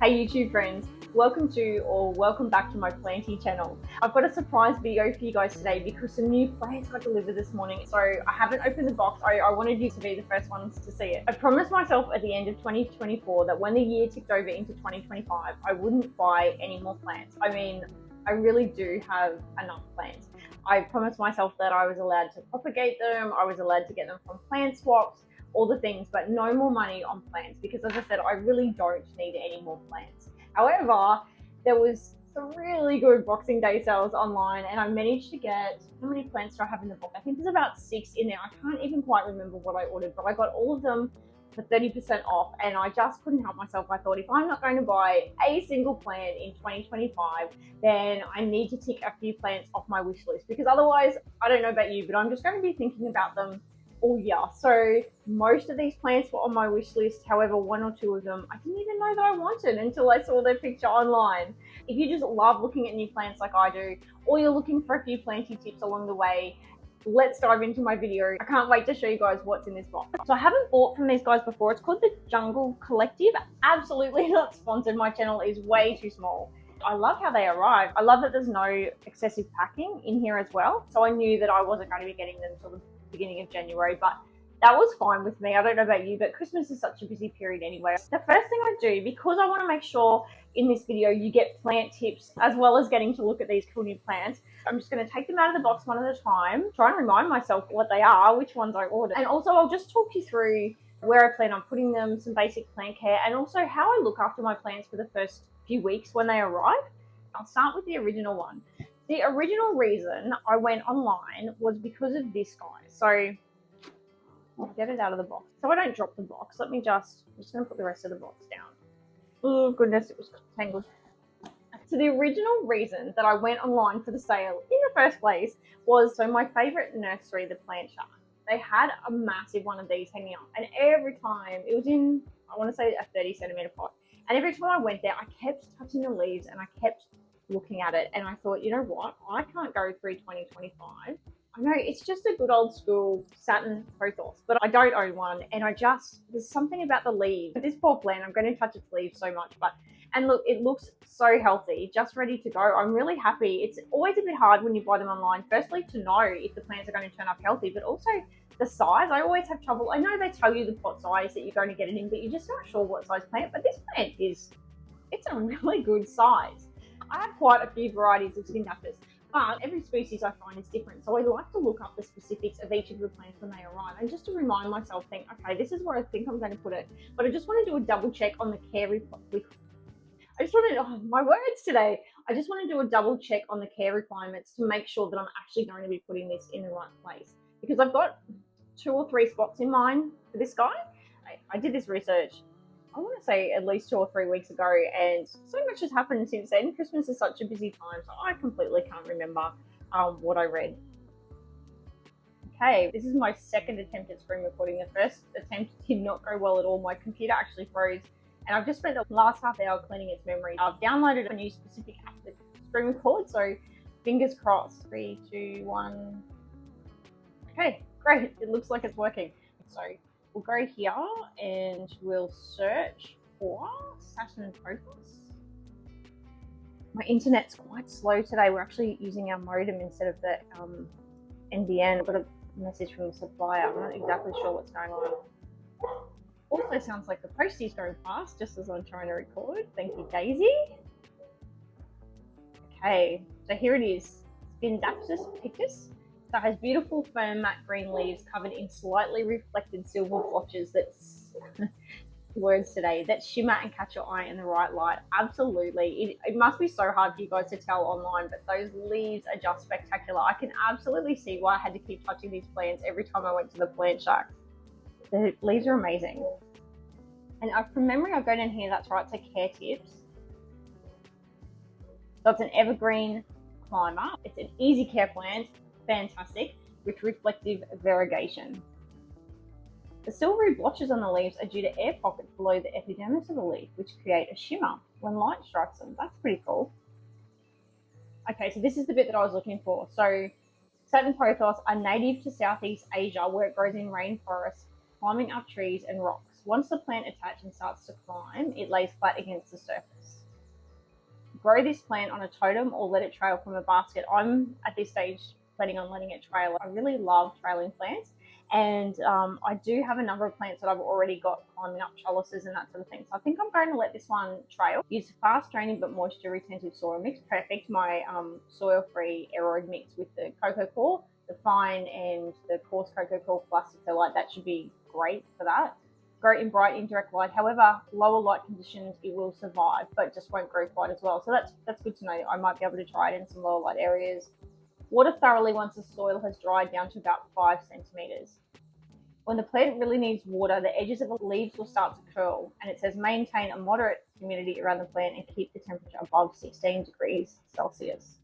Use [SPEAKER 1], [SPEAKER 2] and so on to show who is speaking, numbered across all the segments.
[SPEAKER 1] Hey YouTube friends, welcome back to my Planty channel. I've got a surprise video for you guys today because some new plants got delivered this morning. So I haven't opened the box. I wanted you to be the first ones to see it. I promised myself at the end of 2024 that when the year ticked over into 2025, I wouldn't buy any more plants. I mean, I really do have enough plants. I promised myself that I was allowed to propagate them, I was allowed to get them from plant swaps, all the things, but no more money on plants because, as I said, I really don't need any more plants. However, there was some really good Boxing Day sales online and I managed to get, how many plants do I have in the box? I think there's about 6 in there. I can't even quite remember what I ordered, but I got all of them for 30% off and I just couldn't help myself. I thought, if I'm not going to buy a single plant in 2025, then I need to tick a few plants off my wish list, because otherwise, I don't know about you, but I'm just going to be thinking about them all year. So most of these plants were on my wish list. However, 1 or 2 of them I didn't even know that I wanted until I saw their picture online. If you just love looking at new plants like I do, or you're looking for a few planty tips along the way, let's dive into my video. I can't wait to show you guys what's in this box. So I haven't bought from these guys before. It's called the Jungle Collective. Absolutely not sponsored. My channel is way too small. I love how they arrive. I love that there's no excessive packing in here as well. So I knew that I wasn't going to be getting them till the beginning of January, but that was fine with me. I don't know about you, but Christmas is such a busy period anyway. The first thing I do, because I want to make sure in this video you get plant tips as well as getting to look at these cool new plants, I'm just going to take them out of the box one at a time, try and remind myself what they are, which ones I ordered, and also I'll just talk you through where I plan on putting them, some basic plant care, and also how I look after my plants for the first few weeks when they arrive. I'll start with the original one. The original reason I went online was because of this guy. So I'll get it out of the box so I don't drop the box. I'm just going to put the rest of the box down. Oh goodness, it was tangled. So the original reason that I went online for the sale in the first place was, so my favorite nursery, the Plant Shark, they had a massive one of these hanging up, and every time, it was in, I want to say, a 30 centimeter pot, and every time I went there I kept touching the leaves and I kept looking at it, and I thought, you know what, I can't go through 2025. I know it's just a good old school Satin Pothos, but I don't own one, and there's something about the leaves. This poor plant, I'm going to touch its leaves so much, and look, it looks so healthy, just ready to go. I'm really happy. It's always a bit hard when you buy them online, firstly to know if the plants are going to turn up healthy, but also the size. I always have trouble. I know they tell you the pot size that you're going to get it in, but you're just not sure what size plant, but this plant it's a really good size. I have quite a few varieties of Syngonium, but every species I find is different. So I like to look up the specifics of each of the plants when they arrive, and just to remind myself, think, okay, this is where I think I'm going to put it. But I just want to do a double check on the care my words today. I just want to do a double check on the care requirements to make sure that I'm actually going to be putting this in the right place, because I've got 2 or 3 spots in mind for this guy. I did this research, I want to say at least 2 or 3 weeks ago, and so much has happened since then. Christmas is such a busy time, so I completely can't remember what I read. Okay, this is my second attempt at screen recording. The first attempt did not go well at all. My computer actually froze, and I've just spent the last half hour cleaning its memory. I've downloaded a new specific app to screen record, so fingers crossed. 3, 2, 1. Okay, great. It looks like it's working. So we'll go here and we'll search for Satin Pothos. My internet's quite slow today. We're actually using our modem instead of the NBN. I've got a message from the supplier. I'm not exactly sure what's going on. Also sounds like the postie's going past just as I'm trying to record. Thank you, Daisy. Okay, so here it is. Spindapsus pictus. So it has beautiful firm matte green leaves covered in slightly reflected silver blotches that's words today that shimmer and catch your eye in the right light. Absolutely. It must be so hard for you guys to tell online, but those leaves are just spectacular. I can absolutely see why I had to keep touching these plants every time I went to the Plant Shark. The leaves are amazing. And from memory, I've got in here, that's right, so care tips. So it's an evergreen climber. It's an easy care plant. Fantastic, with reflective variegation. The silvery blotches on the leaves are due to air pockets below the epidermis of the leaf, which create a shimmer when light strikes them. That's pretty cool. Okay, so this is the bit that I was looking for. So Satin Pothos are native to Southeast Asia, where it grows in rainforests, climbing up trees and rocks. Once the plant attaches and starts to climb, it lays flat against the surface. Grow this plant on a totem or let it trail from a basket. I'm at this stage planning on letting it trail. I really love trailing plants, and I do have a number of plants that I've already got climbing up trellises and that sort of thing. So I think I'm going to let this one trail. Use fast draining but moisture retentive soil mix. Perfect. My soil-free aeroid mix with the cocoa coir, the fine and the coarse cocoa coir plastic perlite. That should be great for that. Grow in bright indirect light. However, lower light conditions it will survive, but just won't grow quite as well. So that's good to know. I might be able to try it in some lower light areas. Water thoroughly once the soil has dried down to about 5 centimeters. When the plant really needs water, the edges of the leaves will start to curl, and it says maintain a moderate humidity around the plant and keep the temperature above 16 degrees Celsius.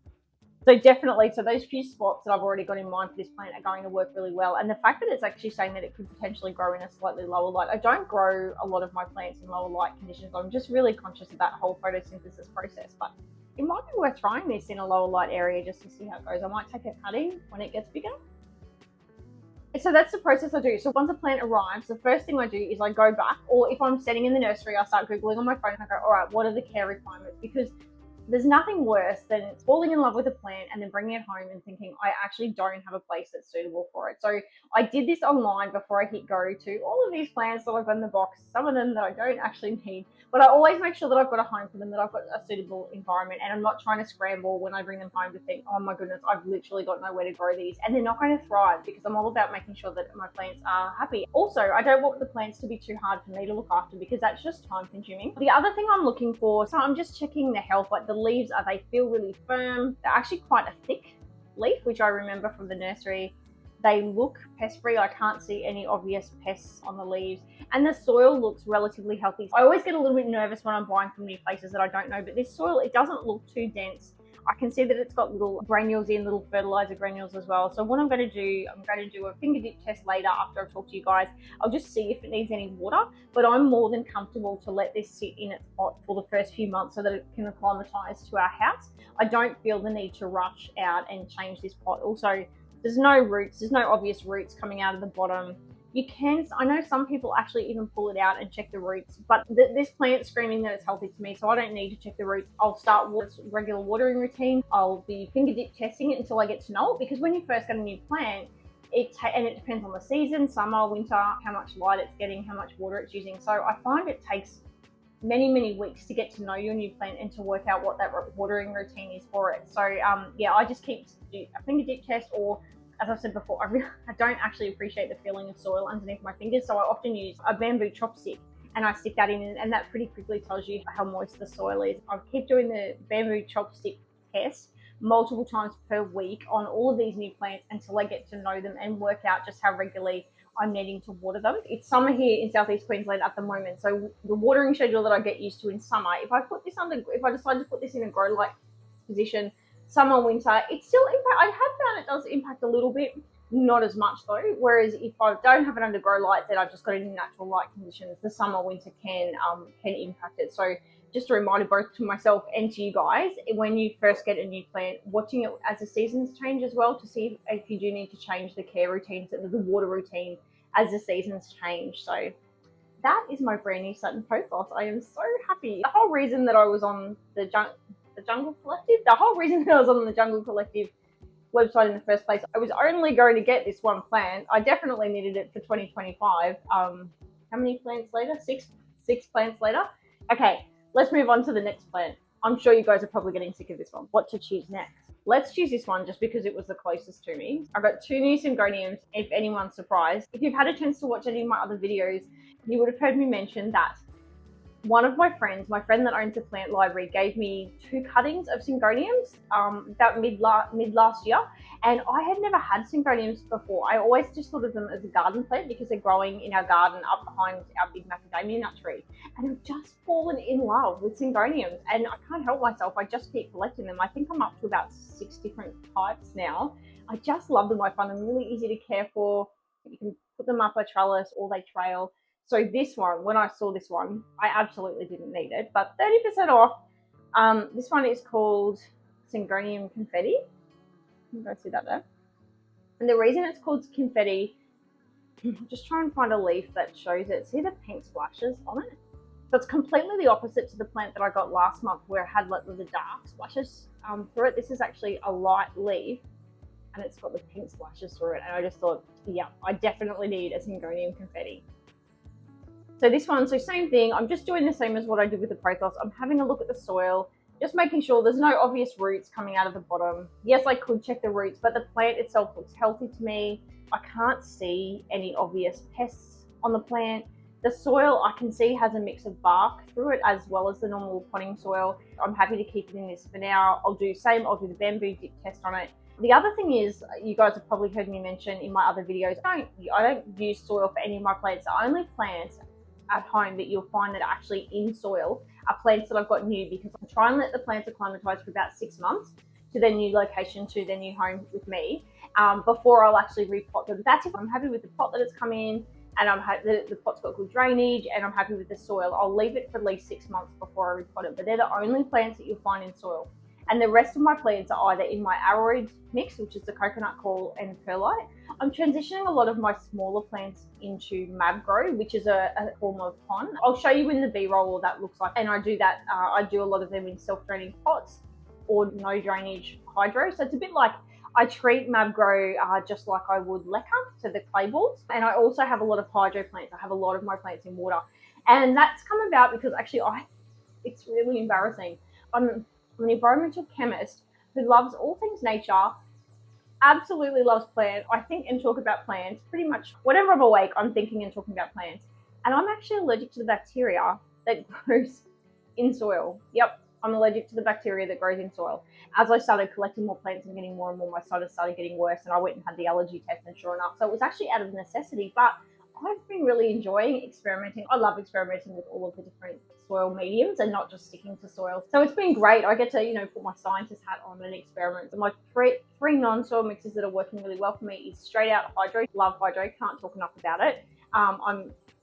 [SPEAKER 1] So definitely, so those few spots that I've already got in mind for this plant are going to work really well. And the fact that it's actually saying that it could potentially grow in a slightly lower light. I don't grow a lot of my plants in lower light conditions. I'm just really conscious of that whole photosynthesis process. But it might be worth trying this in a lower light area just to see how it goes. I might take a cutting when it gets bigger. So that's the process I do. So once a plant arrives, the first thing I do is I go back, or if I'm sitting in the nursery, I start Googling on my phone and I go, all right, what are the care requirements? Because there's nothing worse than falling in love with a plant and then bringing it home and thinking, I actually don't have a place that's suitable for it. So I did this online before I hit go to all of these plants that I've got in the box, some of them that I don't actually need, but I always make sure that I've got a home for them, that I've got a suitable environment, and I'm not trying to scramble when I bring them home to think, oh my goodness, I've literally got nowhere to grow these, and they're not going to thrive, because I'm all about making sure that my plants are happy. Also, I don't want the plants to be too hard for me to look after, because that's just time consuming. The other thing I'm looking for, so I'm just checking the health, like the leaves, are they feel really firm? They're actually quite a thick leaf, which I remember from the nursery. They look pest free. I can't see any obvious pests on the leaves, and the soil looks relatively healthy. I always get a little bit nervous when I'm buying from new places that I don't know, but this soil, it doesn't look too dense. I can see that it's got little granules in, little fertilizer granules as well. So what I'm going to do, I'm going to do a finger dip test later after I've talked to you guys. I'll just see if it needs any water, but I'm more than comfortable to let this sit in its pot for the first few months so that it can acclimatize to our house. I don't feel the need to rush out and change this pot. Also, there's no roots, there's no obvious roots coming out of the bottom. You can, I know some people actually even pull it out and check the roots, but this plant's screaming that it's healthy to me, so I don't need to check the roots. I'll start with regular watering routine. I'll be finger dip testing it until I get to know it, because when you first get a new plant, and it depends on the season, summer, winter, how much light it's getting, how much water it's using. So I find it takes many weeks to get to know your new plant and to work out what that watering routine is for it. So yeah, I just keep do a finger dip test, or as I've said before, I don't actually appreciate the feeling of soil underneath my fingers, so I often use a bamboo chopstick and I stick that in, and that pretty quickly tells you how moist the soil is. I keep doing the bamboo chopstick test multiple times per week on all of these new plants until I get to know them and work out just how regularly I'm needing to water them. It's summer here in southeast Queensland at the moment, so the watering schedule that I get used to in summer, if I decide to put this in a grow light position, summer, winter, it still impact. I have found it does impact a little bit, not as much though. Whereas if I don't have it under grow lights, then I've just got it in natural light conditions, the summer, winter can impact it. So just a reminder both to myself and to you guys, when you first get a new plant, watching it as the seasons change as well, to see if you do need to change the care routines, the water routine as the seasons change. So that is my brand new Satin Pothos. I am so happy. The whole reason that I was on the Jungle Collective, website in the first place, I was only going to get this one plant. I definitely needed it for 2025. How many plants later? Six plants later. Okay, let's move on to the next plant. I'm sure you guys are probably getting sick of this one. What to choose next? Let's choose this one just because it was the closest to me. I've got two new Syngoniums, if anyone's surprised. If you've had a chance to watch any of my other videos, you would have heard me mention that one of my friend that owns a plant library, gave me 2 cuttings of Syngoniums about mid last year, and I had never had Syngoniums before. I always just thought of them as a garden plant because they're growing in our garden up behind our big macadamia nut tree, and I've just fallen in love with Syngoniums, and I can't help myself. I just keep collecting them. I think I'm up to about 6 different types now. I just love them. I find them really easy to care for. You can put them up a trellis or they trail. So this one, when I saw this one, I absolutely didn't need it, but 30% off. This one is called Syngonium Confetti. You can go see that there. And the reason it's called Confetti Just try and find a leaf that shows it. See the pink splashes on it? So it's completely the opposite to the plant that I got last month where it had like the dark splashes through it. This is actually a light leaf and it's got the pink splashes through it. And I just thought, yeah, I definitely need a Syngonium confetti. So this one, so same thing. I'm just doing the same as what I did with the Pothos. I'm having a look at the soil, just making sure there's no obvious roots coming out of the bottom. Yes, I could check the roots, but the plant itself looks healthy to me. I can't see any obvious pests on the plant. The soil I can see has a mix of bark through it as well as the normal potting soil. I'm happy to keep it in this for now. I'll do the bamboo dip test on it. The other thing is, you guys have probably heard me mention in my other videos, I don't use soil for any of my plants. The only plants at home that you'll find that are actually in soil are plants that I've got new, because I try and let the plants acclimatise for about 6 months to their new location, to their new home with me, before I'll actually repot them. That's if I'm happy with the pot that it's come in, and the pot's got good drainage, and I'm happy with the soil. I'll leave it for at least 6 months before I repot it, but they're the only plants that you'll find in soil. And the rest of my plants are either in my aroid mix, which is the coconut coir and perlite. I'm transitioning a lot of my smaller plants into mab grow, which is a form of pond. I'll show you in the B-roll what that looks like. And I do that, I do a lot of them in self-draining pots or no drainage hydro. So it's a bit like, I treat mab grow just like I would leca, so the clay balls. And I also have a lot of hydro plants. I have a lot of my plants in water. And that's come about because actually it's really embarrassing. I'm an environmental chemist who loves all things nature, absolutely loves plants. I think and talk about plants pretty much whenever I'm awake. I'm thinking and talking about plants, and I'm actually allergic to the bacteria that grows in soil. Yep, I'm allergic to the bacteria that grows in soil. As I started collecting more plants and getting more and more, my sinuses started getting worse, and I went and had the allergy test, and sure enough, so it was actually out of necessity. But I've been really enjoying experimenting. I love experimenting with all of the different soil mediums and not just sticking to soil. So it's been great. I get to, put my scientist hat on and experiment. So my three non-soil mixes that are working really well for me is straight out hydro. Love hydro, can't talk enough about it.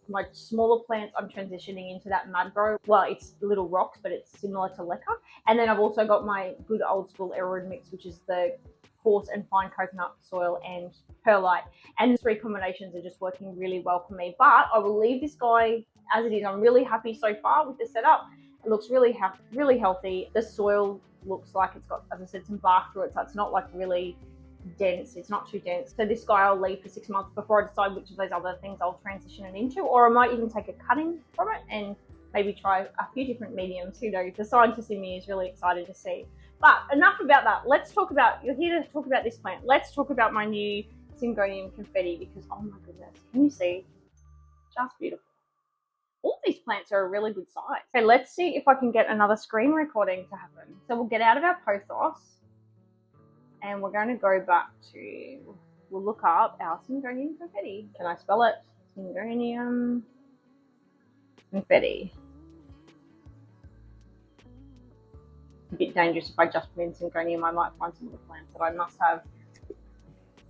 [SPEAKER 1] My smaller plants, I'm transitioning into that mud grow. Well, it's little rocks, but it's similar to leca. And then I've also got my good old school aroid mix, which is the coarse and fine coconut soil and perlite, and the 3 combinations are just working really well for me. But I will leave this guy as it is. I'm really happy so far with the setup. It looks really healthy. The soil looks like it's got, as I said, some bark through it, so it's not like really dense. It's not too dense. So this guy I'll leave for 6 months before I decide which of those other things I'll transition it into, or I might even take a cutting from it and maybe try a few different mediums. Who knows? The scientist in me is really excited to see. But enough about that. Let's talk about, you're here to talk about this plant. Let's talk about my new Syngonium confetti, because oh my goodness, can you see? Just beautiful. All these plants are a really good size. Okay, let's see if I can get another screen recording to happen. So we'll get out of our Pothos and we're going to go back to, we'll look up our Syngonium confetti. Can I spell it? Syngonium confetti. A bit dangerous if I just put in Syngonium. I might find some other plants that I must have.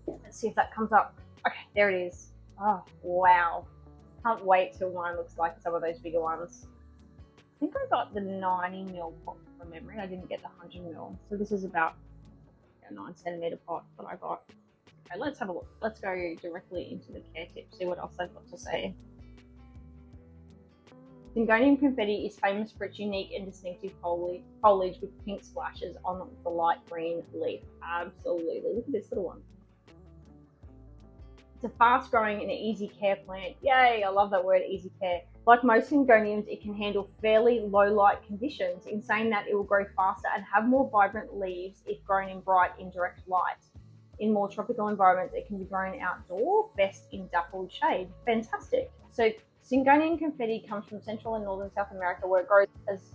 [SPEAKER 1] Let's see if that comes up. Okay, there it is. Oh, wow. Can't wait till mine looks like some of those bigger ones. I think I got the 90ml pot from memory. I didn't get the 100ml. So this is about a 9cm pot that I got. Okay, let's have a look. Let's go directly into the care tips, see what else they've got to say. Syngonium confetti is famous for its unique and distinctive foliage with pink splashes on the light green leaf. Absolutely. Look at this little one. It's a fast-growing and easy care plant. Yay, I love that word, easy care. Like most Syngoniums, it can handle fairly low light conditions, in saying that it will grow faster and have more vibrant leaves if grown in bright indirect light. In more tropical environments, it can be grown outdoor, best in dappled shade. Fantastic. So Syngonium confetti comes from Central and Northern South America, where it grows as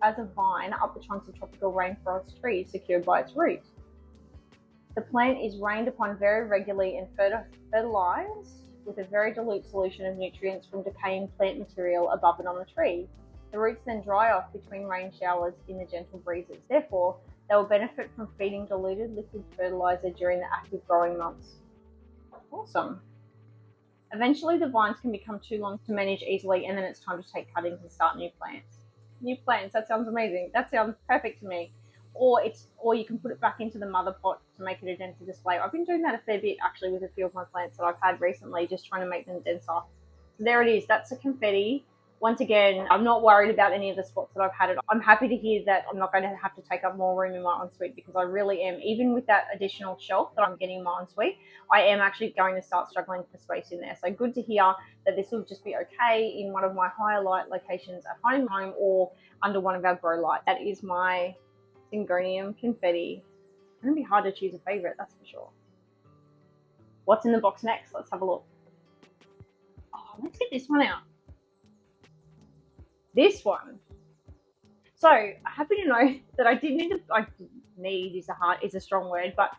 [SPEAKER 1] a vine up the trunks of tropical rainforest trees secured by its roots. The plant is rained upon very regularly and fertilized with a very dilute solution of nutrients from decaying plant material above it on the tree. The roots then dry off between rain showers in the gentle breezes. Therefore, they will benefit from feeding diluted liquid fertilizer during the active growing months. Awesome. Eventually, the vines can become too long to manage easily, and then it's time to take cuttings and start new plants. New plants, that sounds amazing. That sounds perfect to me. or you can put it back into the mother pot to make it a denser display. I've been doing that a fair bit actually with a few of my plants that I've had recently, just trying to make them denser. So there it is. That's a confetti. Once again, I'm not worried about any of the spots that I've had it. I'm happy to hear that I'm not going to have to take up more room in my ensuite, because I really am. Even with that additional shelf that I'm getting in my ensuite, I am actually going to start struggling for space in there. So good to hear that this will just be okay in one of my higher light locations at home or under one of our grow lights. That is my Syngonium confetti. It's going to be hard to choose a favorite, that's for sure. What's in the box next? Let's have a look. Oh, let's get this one out. This one. So happy to know that I did need to, need is a strong word, but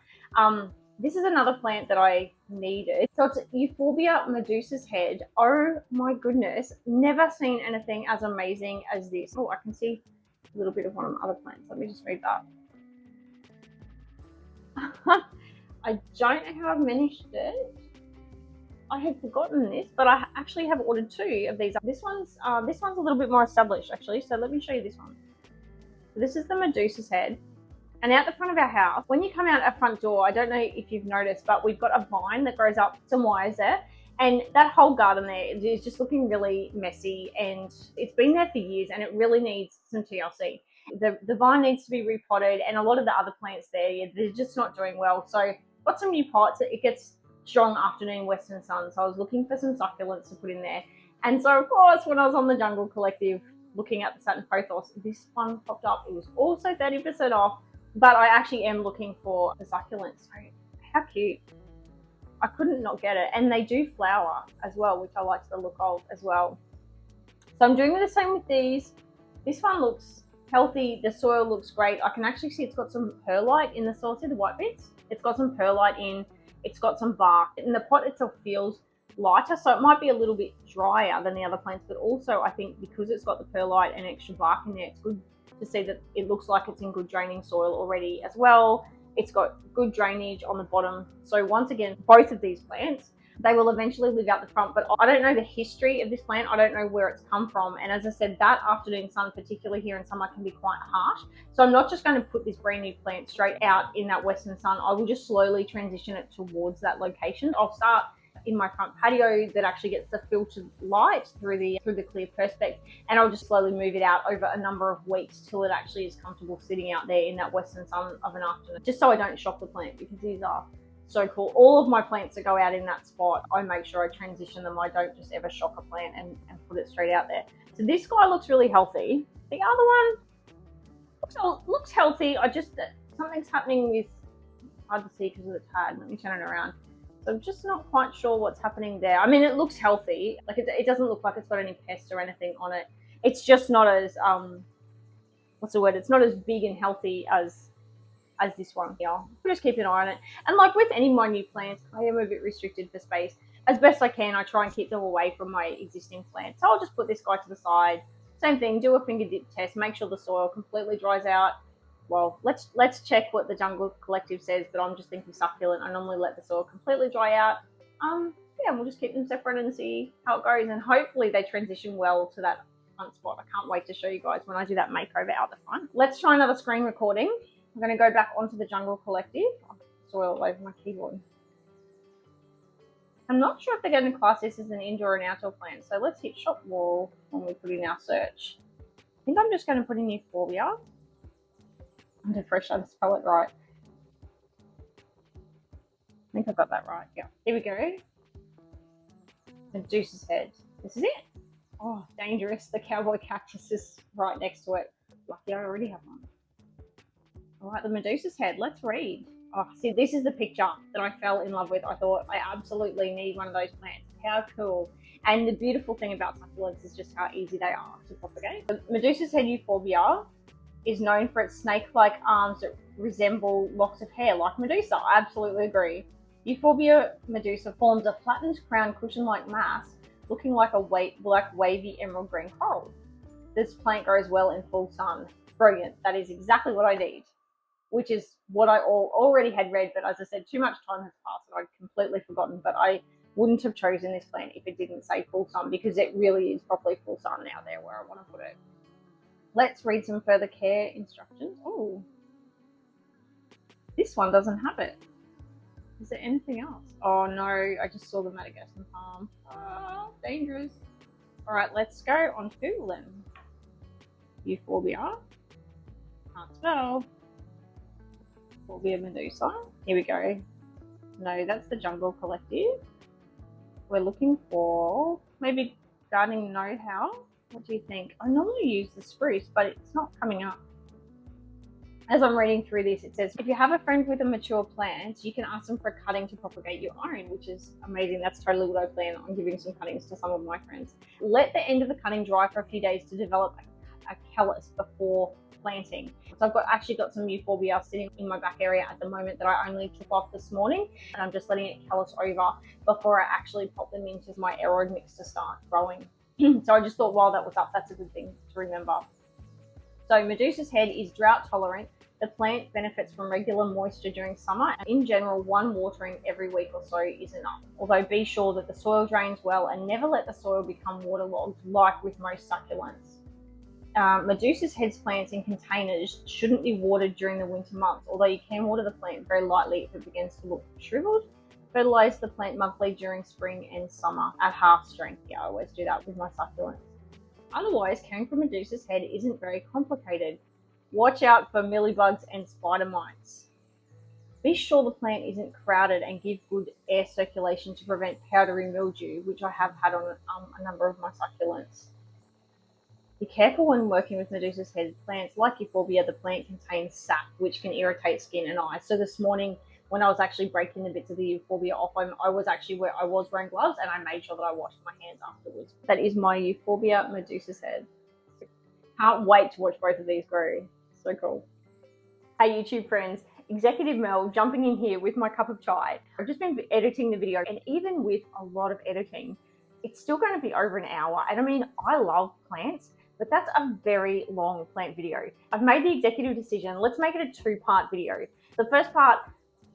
[SPEAKER 1] this is another plant that I needed. So it's Euphorbia Medusa's head. Oh my goodness, never seen anything as amazing as this. Oh, I can see a little bit of one of my other plants. Let me just move that. I don't know how I've managed it. I had forgotten this, but I actually have ordered 2 of these. This one's a little bit more established actually, so let me show you this one. So this is the Medusa's head, and out the front of our house, when you come out our front door, I don't know if you've noticed, but we've got a vine that grows up some wires there, and that whole garden there is just looking really messy, and it's been there for years, and it really needs some TLC. The vine needs to be repotted, and a lot of the other plants there, they're just not doing well. So got some new pots. It gets strong afternoon western sun, so I was looking for some succulents to put in there. And so of course, when I was on the Jungle Collective looking at the Satin Pothos, this one popped up. It was also 30% off, but I actually am looking for the succulents. So how cute. I couldn't not get it, and they do flower as well, which I like the look of as well. So I'm doing the same with these. This one looks healthy. The soil looks great. I can actually see it's got some perlite in the soil. See the white bits? It's got some perlite in. It's got some bark, and the pot itself feels lighter, so it might be a little bit drier than the other plants, but also I think because it's got the perlite and extra bark in there, it's good to see that it looks like it's in good draining soil already as well. It's got good drainage on the bottom. So once again, both of these plants, they will eventually live out the front, but I don't know the history of this plant. I don't know where it's come from. And as I said, that afternoon sun, particularly here in summer, can be quite harsh. So I'm not just going to put this brand new plant straight out in that western sun. I will just slowly transition it towards that location. I'll start in my front patio that actually gets the filtered light through the clear perspex, and I'll just slowly move it out over a number of weeks till it actually is comfortable sitting out there in that western sun of an afternoon, just so I don't shock the plant, because these are so cool. All of my plants that go out in that spot, I make sure I transition them. I don't just ever shock a plant and put it straight out there. So this guy looks really healthy. The other one looks healthy. Something's happening with, hard to see because of the tag. Let me turn it around. So I'm just not quite sure what's happening there. I mean, it looks healthy. Like it doesn't look like it's got any pests or anything on it. It's just not as, what's the word? It's not as big and healthy as this one here. I'll just keep an eye on it. And like with any of my new plants, I am a bit restricted for space. As best I can, I try and keep them away from my existing plants. So I'll just put this guy to the side. Same thing, do a finger dip test, make sure the soil completely dries out. Well, let's check what the Jungle Collective says, but I'm just thinking succulent. I normally let the soil completely dry out. Yeah, we'll just keep them separate and see how it goes, and hopefully they transition well to that front spot. I can't wait to show you guys when I do that makeover out the front. Let's try another screen recording. I'm going to go back onto the Jungle Collective. Soil all over my keyboard. I'm not sure if they're going to class this as an indoor or an outdoor plant, so let's hit shop wall when we put in our search. I think I'm just going to put in Euphorbia. Under fresh, I spell it right. I think I got that right. Yeah, here we go. Medusa's head. This is it. Oh, dangerous. The cowboy cactus is right next to it. Lucky I already have one. All right, the Medusa's head. Let's read. Oh, see, this is the picture that I fell in love with. I thought I absolutely need one of those plants. How cool. And the beautiful thing about succulents is just how easy they are to propagate. The Medusa's head Euphorbia is known for its snake-like arms that resemble locks of hair like Medusa. I absolutely agree. Euphorbia Medusa forms a flattened crown cushion-like mass looking like a black wavy emerald green coral. This plant grows well in full sun. Brilliant. That is exactly what I need, which is what I already had read, but as I said, too much time has passed and I'd completely forgotten, but I wouldn't have chosen this plant if it didn't say full sun, because it really is properly full sun out there where I want to put it. Let's read some further care instructions. Oh, This one doesn't have it. Is there anything else? Oh no, I just saw the Madagascar palm. Oh, dangerous. All right, let's go on to them. Euphorbia. Can't spell. Euphorbia Medusa. Here we go. No, that's the Jungle Collective. We're looking for maybe Gardening Know-How. What do you think? I normally use the spruce, but it's not coming up. As I'm reading through this, it says, if you have a friend with a mature plant, you can ask them for a cutting to propagate your own, which is amazing. That's totally what I plan on giving some cuttings to some of my friends. Let the end of the cutting dry for a few days to develop a callus before planting. So I've actually got some Euphorbia sitting in my back area at the moment that I only took off this morning, and I'm just letting it callus over before I actually pop them into my aeroid mix to start growing. So I just thought while that was up, that's a good thing to remember. So Medusa's head is drought tolerant. The plant benefits from regular moisture during summer, and in general, one watering every week or so is enough. Although be sure that the soil drains well and never let the soil become waterlogged like with most succulents. Medusa's head's plants in containers shouldn't be watered during the winter months, although you can water the plant very lightly if it begins to look shriveled. Fertilize the plant monthly during spring and summer at half strength. Yeah, I always do that with my succulents. Otherwise, caring for Medusa's head isn't very complicated. Watch out for mealybugs and spider mites. Be sure the plant isn't crowded and give good air circulation to prevent powdery mildew, which I have had on a number of my succulents. Be careful when working with Medusa's head plants like Euphorbia. The plant contains sap, which can irritate skin and eyes. So this morning, when I was actually breaking the bits of the Euphorbia off, I was wearing gloves, and I made sure that I washed my hands afterwards. That is my Euphorbia Medusa's head. Can't wait to watch both of these grow. So cool. Hey YouTube friends, Executive Mel jumping in here with my cup of chai. I've just been editing the video, and even with a lot of editing, it's still going to be over an hour. And I mean, I love plants, but that's a very long plant video. I've made the executive decision, let's make it a two-part video. The first part,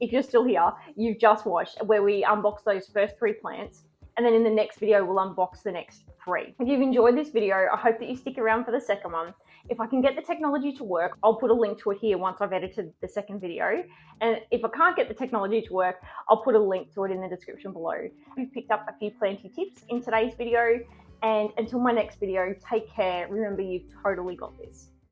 [SPEAKER 1] if you're still here, you've just watched, where we unbox those first 3 plants, and then in the next video, we'll unbox the next 3. If you've enjoyed this video, I hope that you stick around for the second one. If I can get the technology to work, I'll put a link to it here once I've edited the second video. And if I can't get the technology to work, I'll put a link to it in the description below. We've picked up a few planty tips in today's video, and until my next video, take care. Remember, you've totally got this.